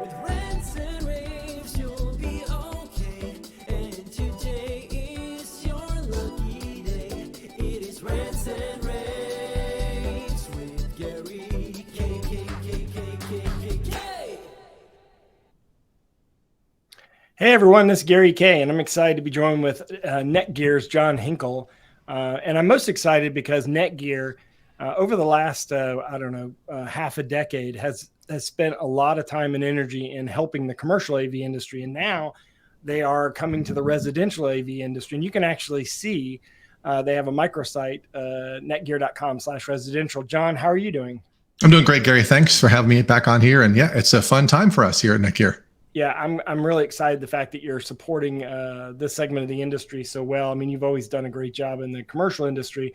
With rants and raves, you'll be okay. And today is your lucky day. It is rants and raves with Gary K. Hey everyone, this is Gary K, and I'm excited to be joined with NETGEAR's John Hinkle. And I'm most excited because NETGEAR, over the last, half a decade, has spent a lot of time and energy in helping the commercial AV industry. And now they are coming to the residential AV industry. And you can actually see they have a microsite, netgear.com/residential. John, how are you doing? I'm doing great, Gary. Thanks for having me back on here. And yeah, it's a fun time for us here at NETGEAR. Yeah, I'm really excited the fact that you're supporting this segment of the industry so well. I mean, you've always done a great job in the commercial industry.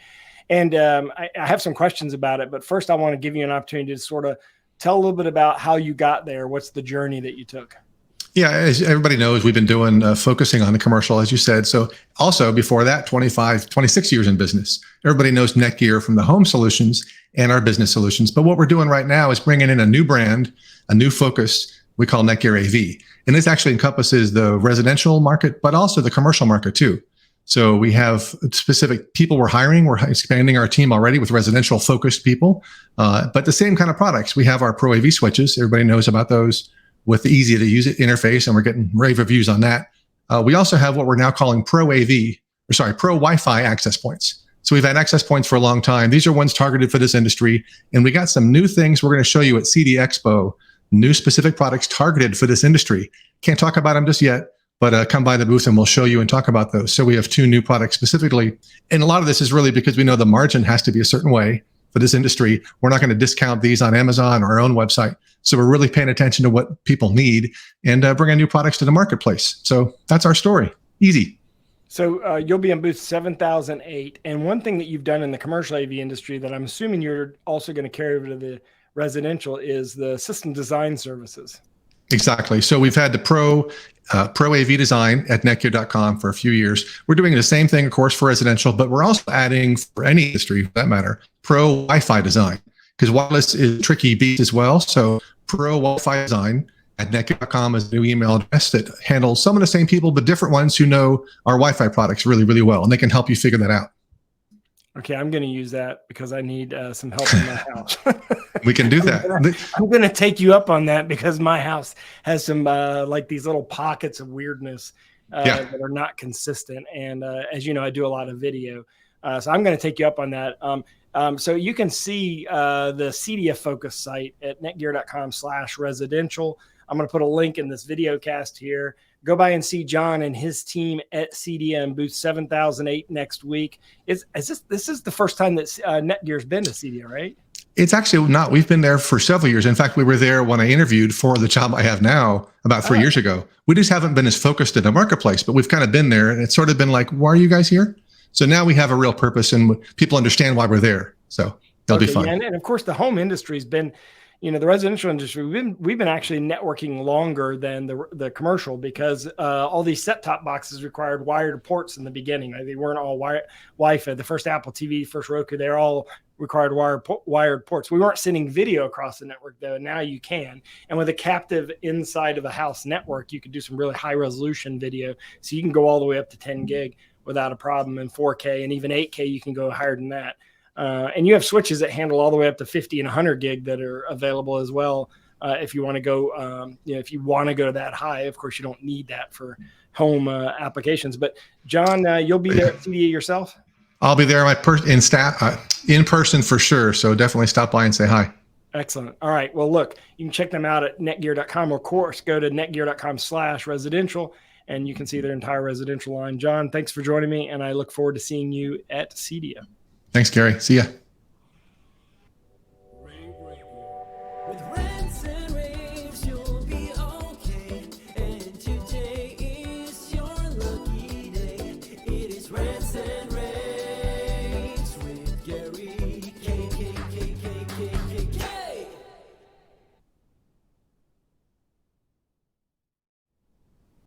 And I have some questions about it. But first, I want to give you an opportunity to sort of tell a little bit about how you got there. What's the journey that you took? Yeah, as everybody knows, we've been doing focusing on the commercial, as you said. So also before that, 26 years in business. Everybody knows NETGEAR from the home solutions and our business solutions. But what we're doing right now is bringing in a new brand, a new focus we call NETGEAR rAVe. And this actually encompasses the residential market, but also the commercial market too. So we have specific people we're hiring. We're expanding our team already with residential focused people, but the same kind of products. We have our Pro AV switches. Everybody knows about those with the easy to use it interface, and we're getting rave reviews on that. We also have what we're now calling Pro Wi-Fi access points. So we've had access points for a long time. These are ones targeted for this industry. And we got some new things we're going to show you at CEDIA Expo, new specific products targeted for this industry. Can't talk about them just yet, but come by the booth and we'll show you and talk about those. So we have 2 new products specifically. And a lot of this is really because we know the margin has to be a certain way for this industry. We're not going to discount these on Amazon or our own website. So we're really paying attention to what people need and bringing new products to the marketplace. So that's our story. Easy. So you'll be in booth 7008. And one thing that you've done in the commercial AV industry that I'm assuming you're also going to carry over to the residential is the system design services. Exactly. So we've had the Pro AV design at netgear.com for a few years. We're doing the same thing, of course, for residential, but we're also adding, for any industry for that matter, Pro Wi-Fi design, because wireless is a tricky beast as well. So Pro Wi-Fi design at netgear.com is a new email address that handles some of the same people, but different ones who know our Wi-Fi products really, really well, and they can help you figure that out. Okay, I'm going to use that because I need some help in my house. We can do that. I'm going to take you up on that because my house has some like these little pockets of weirdness that are not consistent. And as you know, I do a lot of video. So I'm going to take you up on that. So you can see the CEDIA Focus site at netgear.com/residential. I'm going to put a link in this video cast here. Go by and see John and his team at CEDIA in booth 7008 next week. This is the first time that NETGEAR's been to CEDIA, right? It's actually not. We've been there for several years. In fact, we were there when I interviewed for the job I have now about 3 years ago. We just haven't been as focused in the marketplace, but we've kind of been there, and it's sort of been like, why are you guys here? So now we have a real purpose, and people understand why we're there. So they'll be fun. Yeah, and of course, the home industry has been, the residential industry, we've been actually networking longer than the commercial because all these set-top boxes required wired ports in the beginning. They weren't all Wi-Fi. The first Apple TV, first Roku, they're all required wired ports. We weren't sending video across the network, though. Now you can. And with a captive inside of a house network, you could do some really high-resolution video. So you can go all the way up to 10 gig without a problem, in 4K, and even 8K, you can go higher than that. And you have switches that handle all the way up to 50 and 100 gig that are available as well. If you want to go, if you want to go that high, of course, you don't need that for home applications. But John, you'll be there at CEDIA yourself? I'll be there in person for sure. So definitely stop by and say hi. Excellent. All right. Well, look, you can check them out at netgear.com, or of course, go to netgear.com/residential, and you can see their entire residential line. John, thanks for joining me, and I look forward to seeing you at CEDIA. Thanks, Gary. See ya.